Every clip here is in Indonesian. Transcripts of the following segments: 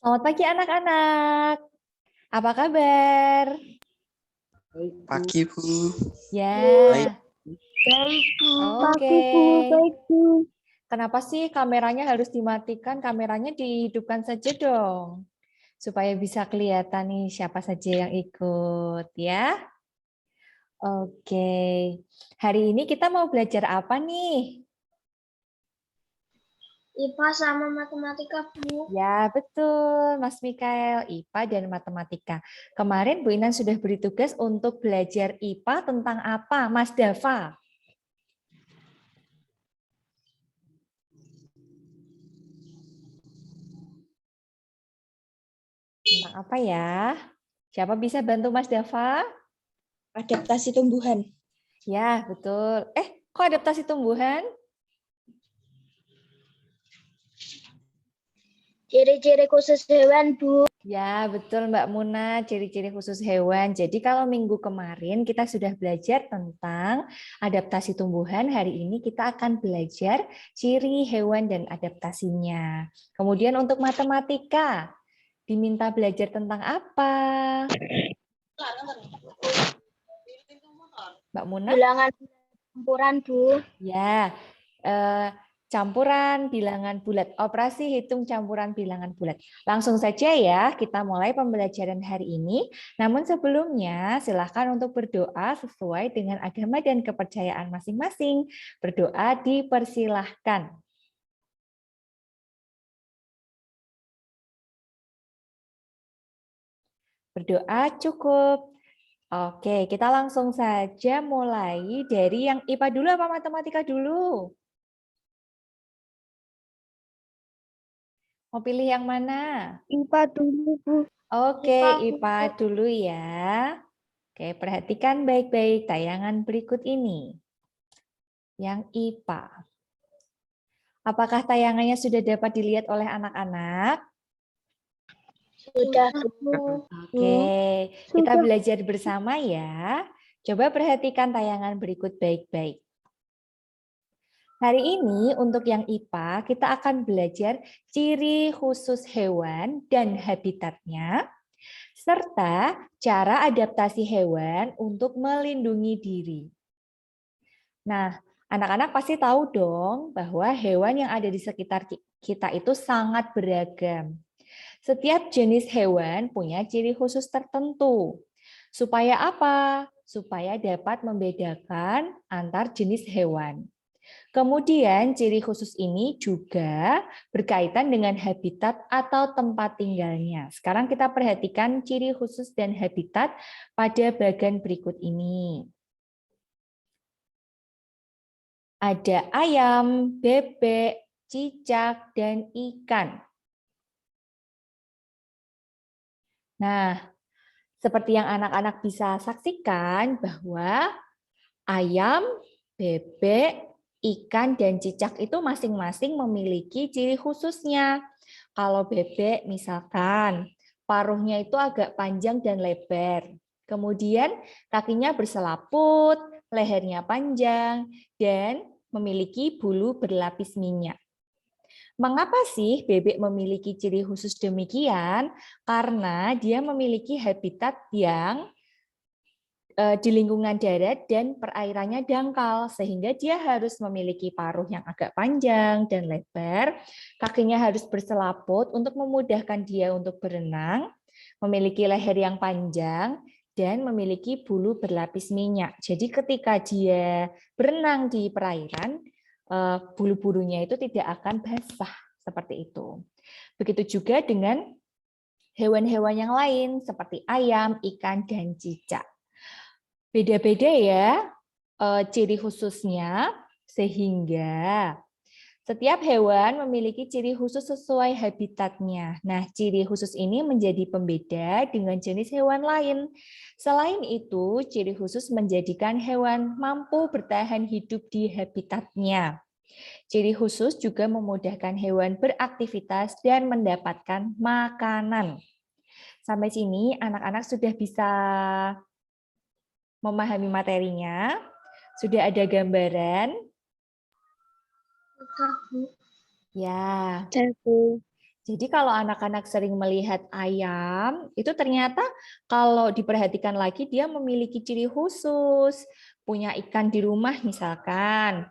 Selamat pagi anak-anak. Apa kabar? Pagi, Bu. Baik. Ya, Baik, Bu. oke. Baik, Bu. Kenapa sih kameranya harus dimatikan? Kameranya dihidupkan saja dong. Supaya bisa kelihatan nih siapa saja yang ikut ya. Oke. Hari ini kita mau belajar apa nih? IPA sama matematika, Bu. Ya, betul, Mas Mikael, IPA dan matematika. Kemarin Bu Inan sudah beri tugas untuk belajar IPA tentang apa, Mas Dava? Tentang apa ya? Siapa bisa bantu Mas Dava? Adaptasi tumbuhan. Ya, betul. Kok adaptasi tumbuhan? Ciri-ciri khusus hewan, Bu. Ya, betul Mbak Muna, ciri-ciri khusus hewan. Jadi kalau minggu kemarin kita sudah belajar tentang adaptasi tumbuhan, hari ini kita akan belajar ciri hewan dan adaptasinya. Kemudian untuk matematika, diminta belajar tentang apa? Mbak Muna? Bilangan campuran, Bu. Ya, campuran bilangan bulat. Operasi hitung campuran bilangan bulat. Langsung saja ya, kita mulai pembelajaran hari ini. Namun sebelumnya, silakan untuk berdoa sesuai dengan agama dan kepercayaan masing-masing. Berdoa dipersilahkan. Berdoa cukup. Oke, kita langsung saja mulai dari yang IPA dulu apa matematika dulu? Mau pilih yang mana? IPA dulu, Bu. Oke, IPA IPA dulu ya. Oke, perhatikan baik-baik tayangan berikut ini. Yang IPA. Apakah tayangannya sudah dapat dilihat oleh anak-anak? Sudah, Bu. Oke, kita belajar bersama ya. Coba perhatikan tayangan berikut baik-baik. Hari ini untuk yang IPA kita akan belajar ciri khusus hewan dan habitatnya, serta cara adaptasi hewan untuk melindungi diri. Nah, anak-anak pasti tahu dong bahwa hewan yang ada di sekitar kita itu sangat beragam. Setiap jenis hewan punya ciri khusus tertentu. Supaya apa? Supaya dapat membedakan antar jenis hewan. Kemudian ciri khusus ini juga berkaitan dengan habitat atau tempat tinggalnya. Sekarang kita perhatikan ciri khusus dan habitat pada bagian berikut ini. Ada ayam, bebek, cicak, dan ikan. Nah, seperti yang anak-anak bisa saksikan bahwa ayam, bebek, ikan, dan cicak itu masing-masing memiliki ciri khususnya. Kalau bebek misalkan, paruhnya itu agak panjang dan lebar. Kemudian kakinya berselaput, lehernya panjang, dan memiliki bulu berlapis minyak. Mengapa sih bebek memiliki ciri khusus demikian? Karena dia memiliki habitat yang di lingkungan darat dan perairannya dangkal, sehingga dia harus memiliki paruh yang agak panjang dan lebar, kakinya harus berselaput untuk memudahkan dia untuk berenang, memiliki leher yang panjang, dan memiliki bulu berlapis minyak. Jadi ketika dia berenang di perairan, bulu-bulunya itu tidak akan basah, seperti itu. Begitu juga dengan hewan-hewan yang lain, seperti ayam, ikan, dan cicak. Beda-beda ya ciri khususnya, sehingga setiap hewan memiliki ciri khusus sesuai habitatnya. Nah, ciri khusus ini menjadi pembeda dengan jenis hewan lain. Selain itu, ciri khusus menjadikan hewan mampu bertahan hidup di habitatnya. Ciri khusus juga memudahkan hewan beraktivitas dan mendapatkan makanan. Sampai sini anak-anak sudah bisa memahami materinya, sudah ada gambaran. Sudah, Bu. Ya, Bu. Jadi kalau anak-anak sering melihat ayam, itu ternyata kalau diperhatikan lagi dia memiliki ciri khusus. Punya ikan di rumah misalkan.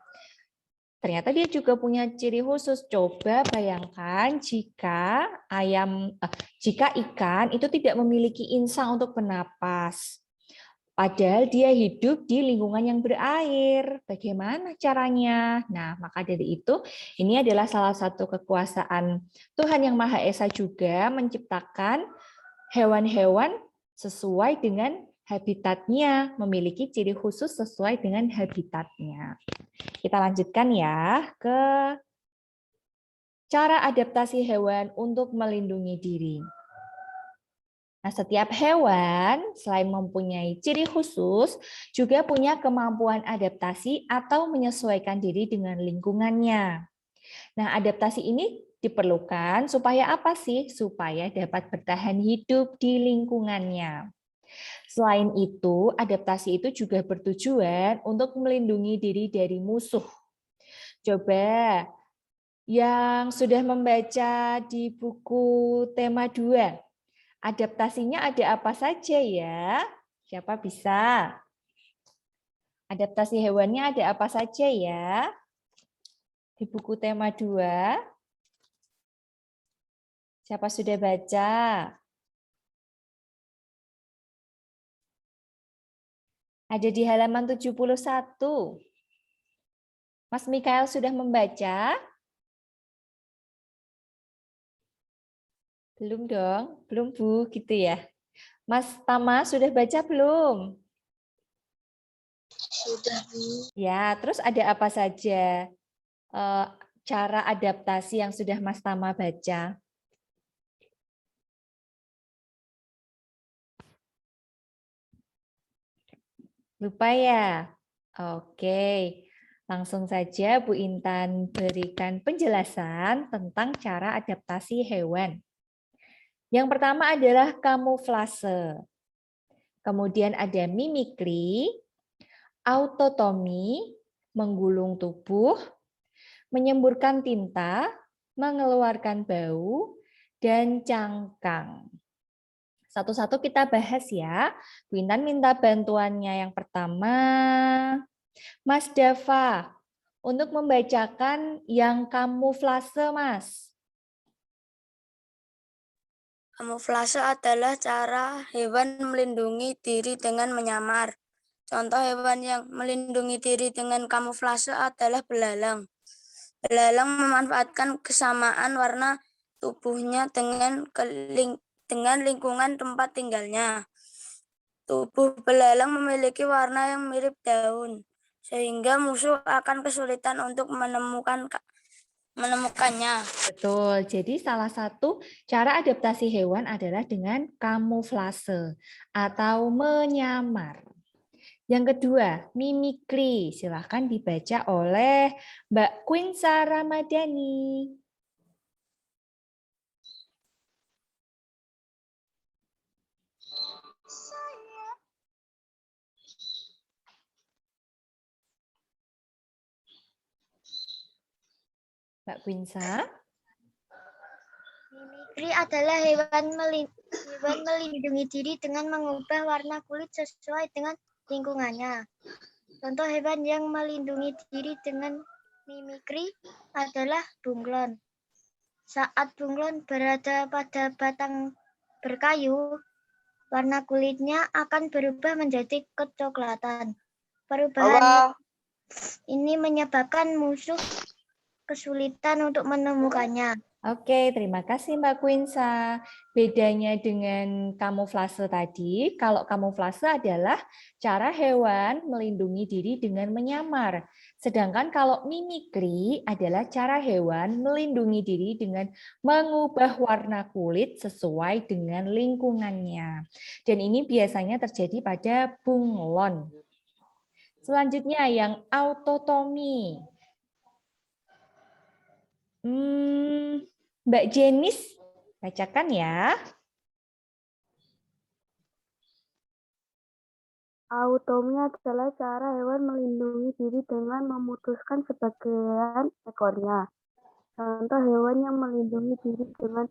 Ternyata dia juga punya ciri khusus. Coba bayangkan jika ikan itu tidak memiliki insang untuk bernapas. Padahal dia hidup di lingkungan yang berair. Bagaimana caranya? Nah, maka dari itu, ini adalah salah satu kekuasaan Tuhan Yang Maha Esa juga menciptakan hewan-hewan sesuai dengan habitatnya, memiliki ciri khusus sesuai dengan habitatnya. Kita lanjutkan ya ke cara adaptasi hewan untuk melindungi diri. Nah, setiap hewan selain mempunyai ciri khusus, juga punya kemampuan adaptasi atau menyesuaikan diri dengan lingkungannya. Nah, adaptasi ini diperlukan supaya apa sih? Supaya dapat bertahan hidup di lingkungannya. Selain itu, adaptasi itu juga bertujuan untuk melindungi diri dari musuh. Coba yang sudah membaca di buku tema 2, adaptasinya ada apa saja ya? Siapa bisa? Adaptasi hewannya ada apa saja ya? Di buku tema 2. Siapa sudah baca? Ada di halaman 71. Mas Mikael sudah membaca? Belum dong, belum Bu, gitu ya. Mas Tama sudah baca belum? Sudah, Bu. Ya, terus ada apa saja cara adaptasi yang sudah Mas Tama baca? Lupa ya? Oke, langsung saja Bu Intan berikan penjelasan tentang cara adaptasi hewan. Yang pertama adalah kamuflase. Kemudian ada mimikri, autotomi, menggulung tubuh, menyemburkan tinta, mengeluarkan bau, dan cangkang. Satu-satu kita bahas ya. Bu Intan minta bantuannya yang pertama, Mas Dava, untuk membacakan yang kamuflase, Mas. Kamuflase adalah cara hewan melindungi diri dengan menyamar. Contoh hewan yang melindungi diri dengan kamuflase adalah belalang. Belalang memanfaatkan kesamaan warna tubuhnya dengan lingkungan tempat tinggalnya. Tubuh belalang memiliki warna yang mirip daun, sehingga musuh akan kesulitan untuk menemukannya. Betul, jadi salah satu cara adaptasi hewan adalah dengan kamuflase atau menyamar. Yang kedua, mimikri. Silahkan dibaca oleh Mbak Quinsa Ramadhani. Mbak Quinsa. Mimikri adalah hewan melindungi diri dengan mengubah warna kulit sesuai dengan lingkungannya. Contoh hewan yang melindungi diri dengan mimikri adalah bunglon. Saat bunglon berada pada batang berkayu, warna kulitnya akan berubah menjadi kecoklatan. Perubahan ini menyebabkan musuh kesulitan untuk menemukannya. Oke, terima kasih Mbak Quinsa. Bedanya dengan kamuflase tadi, kalau kamuflase adalah cara hewan melindungi diri dengan menyamar. Sedangkan kalau mimikri adalah cara hewan melindungi diri dengan mengubah warna kulit sesuai dengan lingkungannya. Dan ini biasanya terjadi pada bunglon. Selanjutnya yang autotomi. Mbak Jenis, bacakan ya. Automi adalah cara hewan melindungi diri dengan memutuskan sebagian ekornya. Contoh hewan yang melindungi diri dengan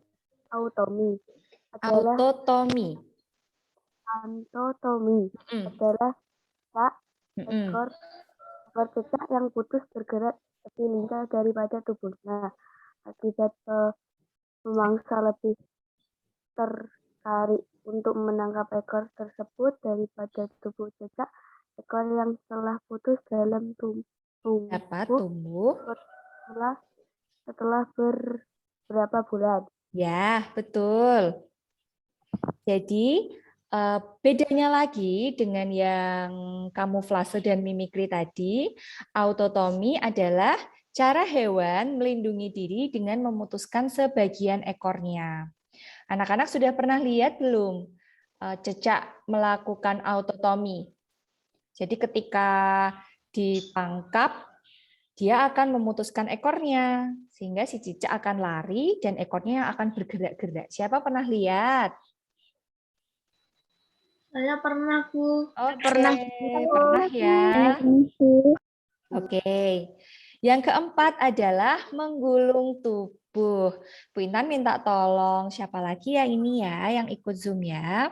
autotomi adalah Autotomi. autotomi Mm, adalah cicak mm-mm. ekor cicak yang putus bergerak lebih lincah daripada tubuhnya. Akibat memangsa lebih tertarik untuk menangkap ekor tersebut daripada tubuh cicak ekor yang telah putus dalam Dapat tubuh tumbuh. setelah beberapa bulan. Ya, betul. Jadi, bedanya lagi dengan yang kamuflase dan mimikri tadi, autotomi adalah cara hewan melindungi diri dengan memutuskan sebagian ekornya. Anak-anak sudah pernah lihat belum cecak melakukan autotomi? Jadi ketika ditangkap, dia akan memutuskan ekornya, sehingga si cicak akan lari dan ekornya akan bergerak-gerak. Siapa pernah lihat? Saya pernah, Bu. Oke, pernah ya. Oke. Yang keempat adalah menggulung tubuh. Bu Intan minta tolong siapa lagi ya ini ya yang ikut Zoom ya.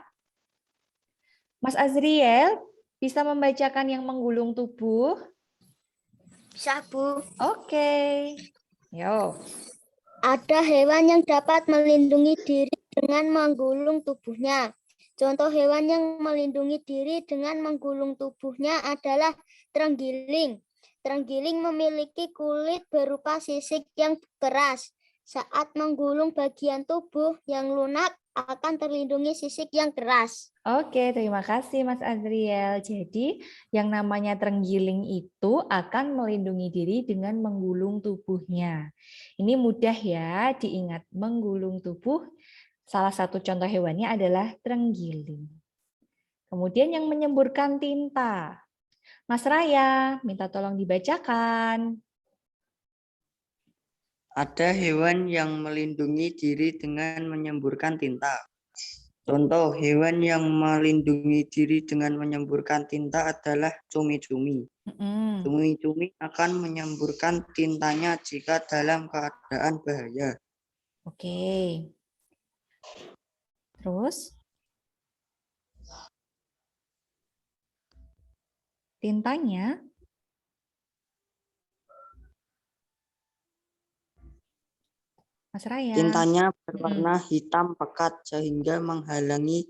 Mas Azriel, bisa membacakan yang menggulung tubuh? Bisa, Bu. Oke. Yo. Ada hewan yang dapat melindungi diri dengan menggulung tubuhnya. Contoh hewan yang melindungi diri dengan menggulung tubuhnya adalah terenggiling. Terenggiling memiliki kulit berupa sisik yang keras. Saat menggulung bagian tubuh yang lunak akan terlindungi sisik yang keras. Oke, terima kasih Mas Azriel. Jadi, yang namanya terenggiling itu akan melindungi diri dengan menggulung tubuhnya. Ini mudah ya diingat, menggulung tubuh. Salah satu contoh hewannya adalah terenggiling. Kemudian yang menyemburkan tinta. Mas Raya, minta tolong dibacakan. Ada hewan yang melindungi diri dengan menyemburkan tinta. Contoh hewan yang melindungi diri dengan menyemburkan tinta adalah cumi-cumi. Cumi-cumi akan menyemburkan tintanya jika dalam keadaan bahaya. Oke. Terus? Tintanya Mas Raya. Tintanya berwarna hitam pekat sehingga menghalangi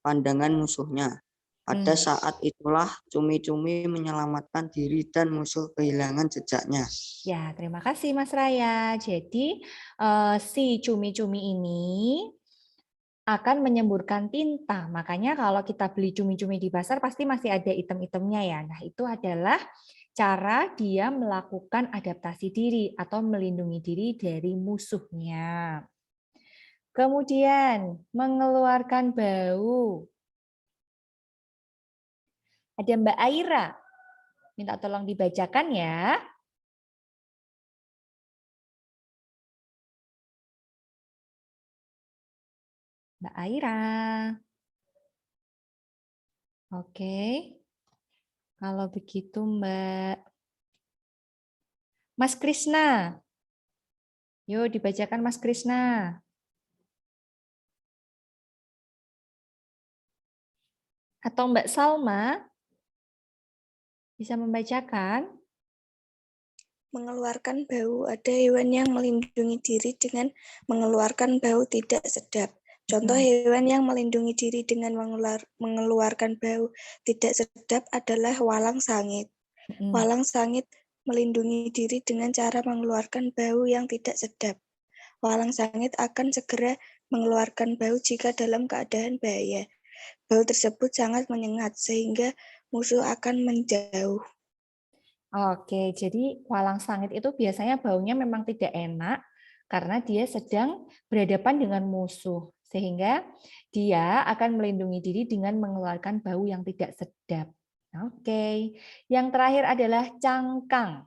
pandangan musuhnya. Pada saat itulah cumi-cumi menyelamatkan diri dan musuh kehilangan jejaknya. Ya, terima kasih Mas Raya. Jadi si cumi-cumi ini akan menyemburkan tinta. Makanya kalau kita beli cumi-cumi di pasar pasti masih ada item-itemnya ya. Nah, itu adalah cara dia melakukan adaptasi diri atau melindungi diri dari musuhnya. Kemudian mengeluarkan bau. Ada Mbak Aira. Minta tolong dibacakan ya. Mbak Aira. Oke. Kalau begitu Mbak Mas Krisna. Yuk dibacakan Mas Krisna. Atau Mbak Salma bisa membacakan? Mengeluarkan bau. Ada hewan yang melindungi diri dengan mengeluarkan bau tidak sedap. Contoh hewan yang melindungi diri dengan mengeluarkan bau tidak sedap adalah walang sangit. Walang sangit melindungi diri dengan cara mengeluarkan bau yang tidak sedap. Walang sangit akan segera mengeluarkan bau jika dalam keadaan bahaya. Bau tersebut sangat menyengat sehingga musuh akan menjauh. Oke, jadi walang sangit itu biasanya baunya memang tidak enak karena dia sedang berhadapan dengan musuh. Sehingga dia akan melindungi diri dengan mengeluarkan bau yang tidak sedap. Oke, yang terakhir adalah cangkang.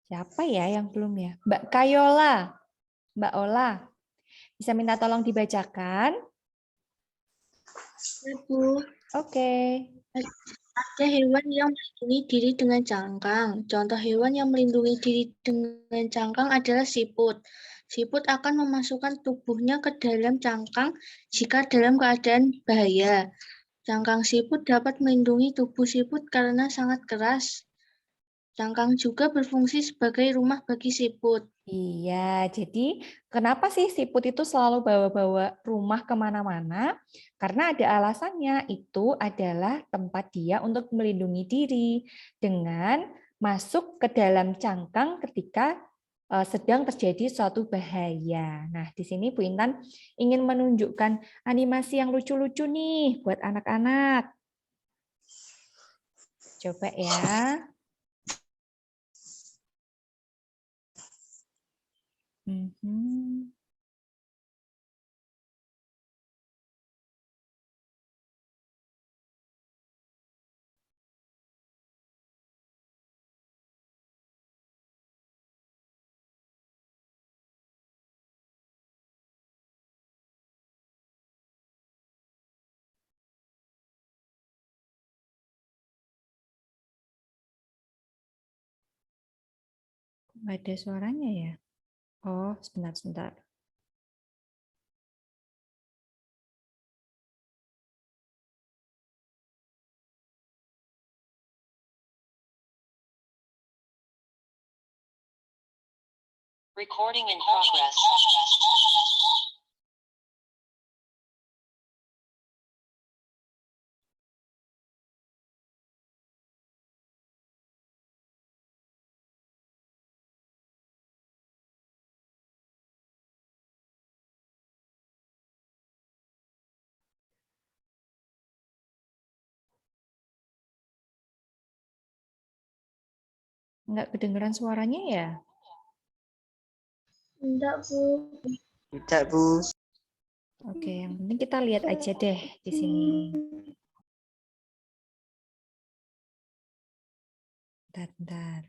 Siapa ya yang belum ya? Mbak Kayola, Mbak Ola. Bisa minta tolong dibacakan? Bu, Oke. Ada hewan yang melindungi diri dengan cangkang. Contoh hewan yang melindungi diri dengan cangkang adalah siput. Siput akan memasukkan tubuhnya ke dalam cangkang jika dalam keadaan bahaya. Cangkang siput dapat melindungi tubuh siput karena sangat keras. Cangkang juga berfungsi sebagai rumah bagi siput. Iya, jadi kenapa sih siput itu selalu bawa-bawa rumah kemana-mana? Karena ada alasannya, itu adalah tempat dia untuk melindungi diri dengan masuk ke dalam cangkang ketika sedang terjadi suatu bahaya. Nah, di sini Bu Intan ingin menunjukkan animasi yang lucu-lucu nih buat anak-anak. Coba ya. Mhm. Nggak ada suaranya ya? Oh, sebentar. Recording in progress. Nggak kedengeran suaranya ya? Enggak, Bu. Tidak, Bu. Oke, yang penting kita lihat aja deh di sini. Bentar.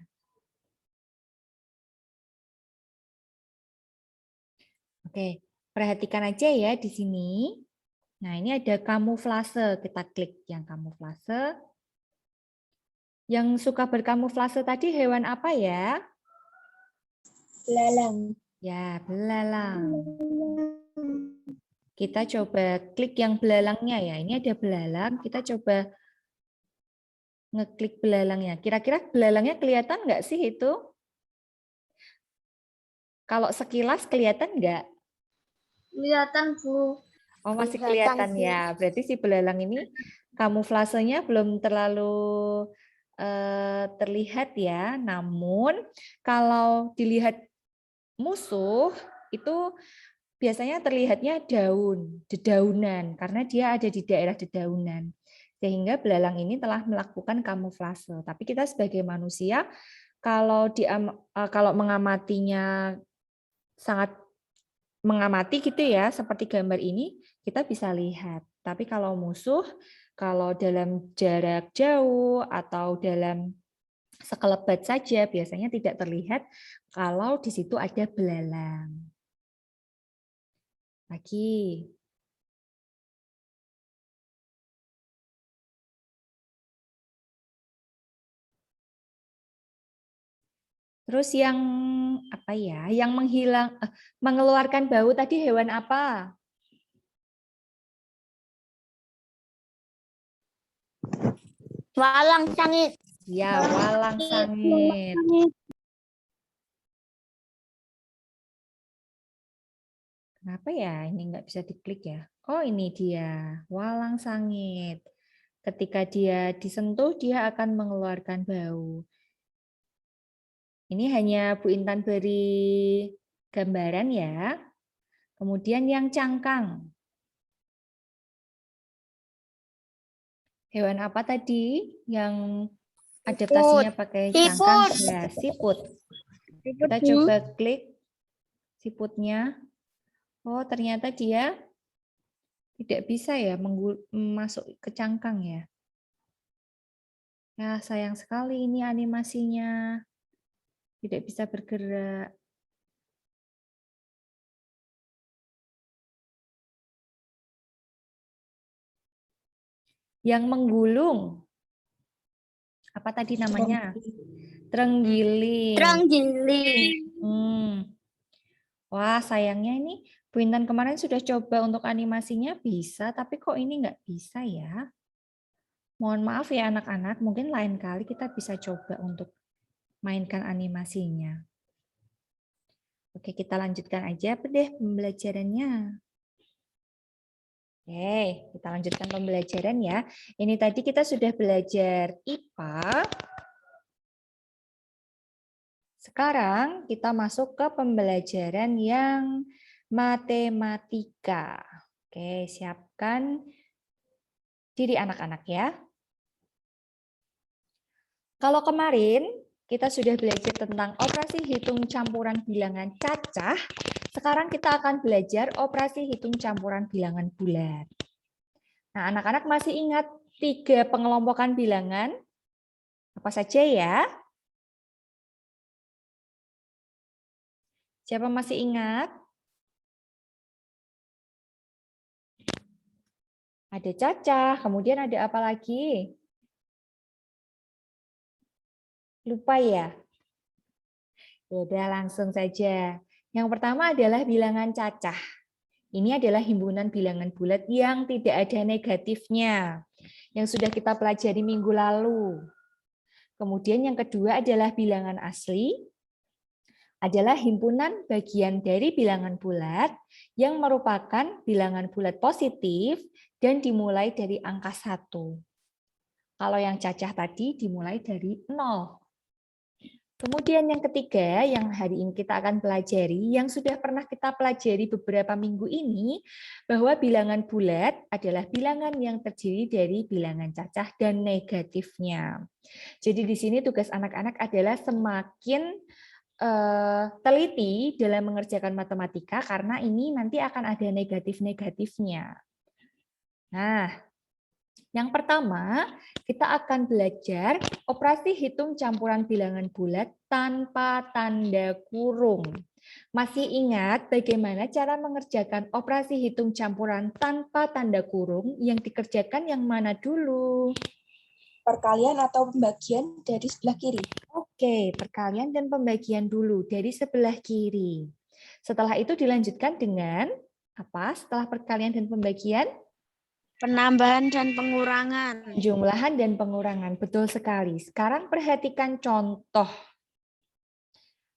Oke, perhatikan aja ya di sini. Nah, ini ada kamuflase. Kita klik yang kamuflase. Yang suka berkamuflase tadi hewan apa ya? Belalang. Ya, belalang. Kita coba klik yang belalangnya ya. Ini ada belalang. Kita coba ngeklik belalangnya. Kira-kira belalangnya kelihatan nggak sih itu? Kalau sekilas kelihatan nggak? Kelihatan, Bu. Oh, masih Kelihatan kelihatan sih. ya. Berarti si belalang ini kamuflasenya belum terlalu terlihat ya. Namun kalau dilihat musuh itu biasanya terlihatnya dedaunan karena dia ada di daerah dedaunan. Sehingga belalang ini telah melakukan kamuflase. Tapi kita sebagai manusia kalau mengamatinya sangat mengamati gitu ya, seperti gambar ini, kita bisa lihat. Tapi kalau musuh, kalau dalam jarak jauh atau dalam sekelebat saja, biasanya tidak terlihat kalau di situ ada belalang. Lagi. Terus yang apa ya? Yang mengeluarkan bau tadi hewan apa? Walang sangit. Ya, walang sangit. Kenapa ya ini nggak bisa diklik ya? Oh, ini dia, walang sangit. Ketika dia disentuh, dia akan mengeluarkan bau. Ini hanya Bu Intan beri gambaran ya. Kemudian yang cangkang. Hewan apa tadi yang adaptasinya pakai cangkang? Ya, siput. Kita coba klik siputnya. Oh, ternyata dia tidak bisa ya masuk ke cangkang ya. Ya, sayang sekali ini animasinya. Tidak bisa bergerak. Yang menggulung. Apa tadi namanya? Terenggiling. Terenggiling. Wah, sayangnya ini Bu Intan kemarin sudah coba untuk animasinya bisa, tapi kok ini nggak bisa ya? Mohon maaf ya anak-anak, mungkin lain kali kita bisa coba untuk mainkan animasinya. Oke, kita lanjutkan aja deh pembelajarannya. Oke, kita lanjutkan pembelajaran ya. Ini tadi kita sudah belajar IPA. Sekarang kita masuk ke pembelajaran yang matematika. Oke, siapkan diri anak-anak ya. Kalau kemarin kita sudah belajar tentang operasi hitung campuran bilangan cacah, sekarang kita akan belajar operasi hitung campuran bilangan bulat. Nah, anak-anak masih ingat 3 pengelompokan bilangan? Apa saja ya? Siapa masih ingat? Ada cacah, kemudian ada apa lagi? Lupa ya? Udah langsung saja. Yang pertama adalah bilangan cacah. Ini adalah himpunan bilangan bulat yang tidak ada negatifnya, yang sudah kita pelajari minggu lalu. Kemudian yang kedua adalah bilangan asli, adalah himpunan bagian dari bilangan bulat yang merupakan bilangan bulat positif dan dimulai dari angka 1. Kalau yang cacah tadi dimulai dari 0. Kemudian yang ketiga yang hari ini kita akan pelajari, yang sudah pernah kita pelajari beberapa minggu ini, bahwa bilangan bulat adalah bilangan yang terdiri dari bilangan cacah dan negatifnya. Jadi di sini tugas anak-anak adalah semakin teliti dalam mengerjakan matematika karena ini nanti akan ada negatif-negatifnya. Nah, yang pertama kita akan belajar operasi hitung campuran bilangan bulat tanpa tanda kurung. Masih ingat bagaimana cara mengerjakan operasi hitung campuran tanpa tanda kurung? Yang dikerjakan yang mana dulu? Perkalian atau pembagian dari sebelah kiri. Oke, perkalian dan pembagian dulu dari sebelah kiri. Setelah itu dilanjutkan dengan apa? Setelah perkalian dan pembagian? Penambahan dan pengurangan. Jumlahan dan pengurangan, betul sekali. Sekarang perhatikan contoh.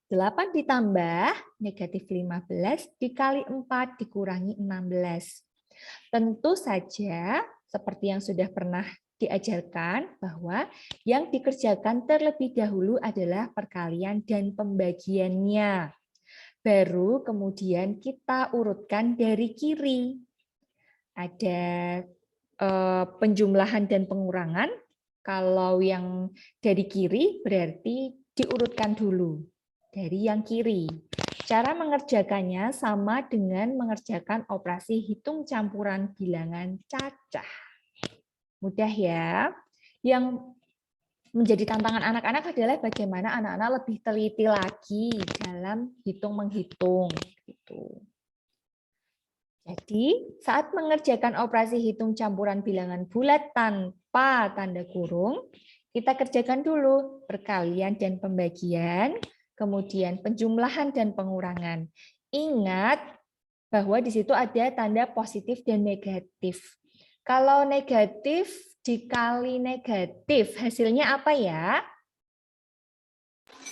8 ditambah negatif 15 dikali 4 dikurangi 16. Tentu saja, seperti yang sudah pernah diajarkan, bahwa yang dikerjakan terlebih dahulu adalah perkalian dan pembagiannya. Baru kemudian kita urutkan dari kiri. Ada penjumlahan dan pengurangan. Kalau yang dari kiri berarti diurutkan dulu dari yang kiri. Cara mengerjakannya sama dengan mengerjakan operasi hitung campuran bilangan cacah. Mudah ya. Yang menjadi tantangan anak-anak adalah bagaimana anak-anak lebih teliti lagi dalam hitung-menghitung. Gitu. Jadi, saat mengerjakan operasi hitung campuran bilangan bulat tanpa tanda kurung, kita kerjakan dulu perkalian dan pembagian, kemudian penjumlahan dan pengurangan. Ingat bahwa di situ ada tanda positif dan negatif. Kalau negatif dikali negatif, hasilnya apa ya?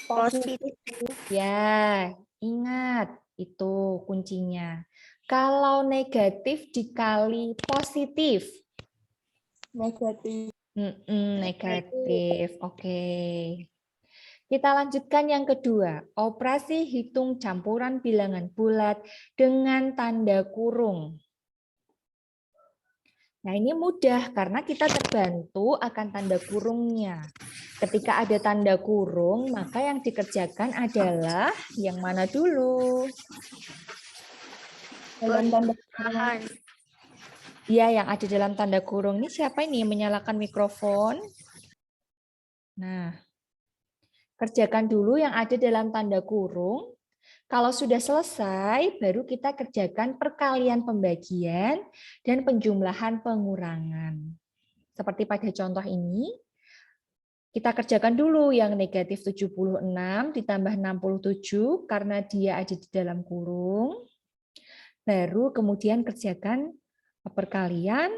Positif. Ya, ingat itu kuncinya. Kalau negatif dikali positif. Negatif. Negatif. Oke. Kita lanjutkan yang kedua. Operasi hitung campuran bilangan bulat dengan tanda kurung. Nah, ini mudah karena kita terbantu akan tanda kurungnya. Ketika ada tanda kurung, maka yang dikerjakan adalah yang mana dulu? Dalam tanda Ya, yang ada dalam tanda kurung. Ini siapa ini yang menyalakan mikrofon? Nah, kerjakan dulu yang ada dalam tanda kurung. Kalau sudah selesai, baru kita kerjakan perkalian pembagian dan penjumlahan pengurangan. Seperti pada contoh ini, kita kerjakan dulu yang negatif 76 ditambah 67 karena dia ada di dalam kurung. Baru kemudian kerjakan perkalian,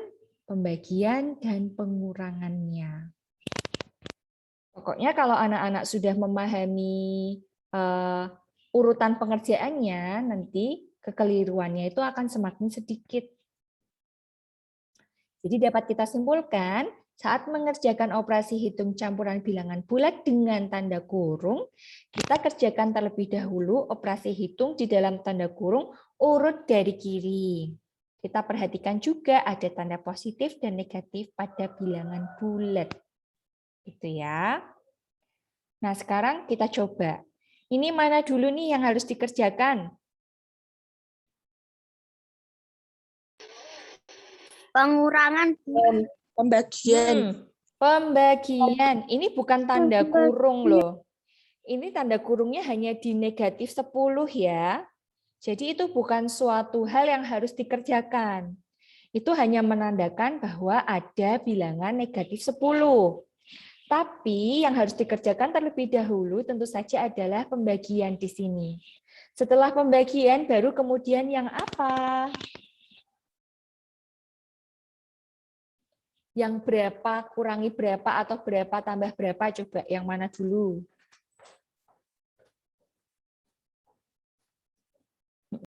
pembagian, dan pengurangannya. Pokoknya kalau anak-anak sudah memahami urutan pengerjaannya, nanti kekeliruannya itu akan semakin sedikit. Jadi dapat kita simpulkan, saat mengerjakan operasi hitung campuran bilangan bulat dengan tanda kurung, kita kerjakan terlebih dahulu operasi hitung di dalam tanda kurung urut dari kiri. Kita perhatikan juga ada tanda positif dan negatif pada bilangan bulat. Gitu ya. Nah, sekarang kita coba. Ini mana dulu nih yang harus dikerjakan? Pengurangan. Pembagian. Pembagian. Ini bukan tanda kurung loh. Ini tanda kurungnya hanya di negatif 10 ya. Jadi itu bukan suatu hal yang harus dikerjakan. Itu hanya menandakan bahwa ada bilangan negatif 10. Tapi yang harus dikerjakan terlebih dahulu tentu saja adalah pembagian di sini. Setelah pembagian baru kemudian yang apa? Yang berapa kurangi berapa atau berapa tambah berapa, coba yang mana dulu?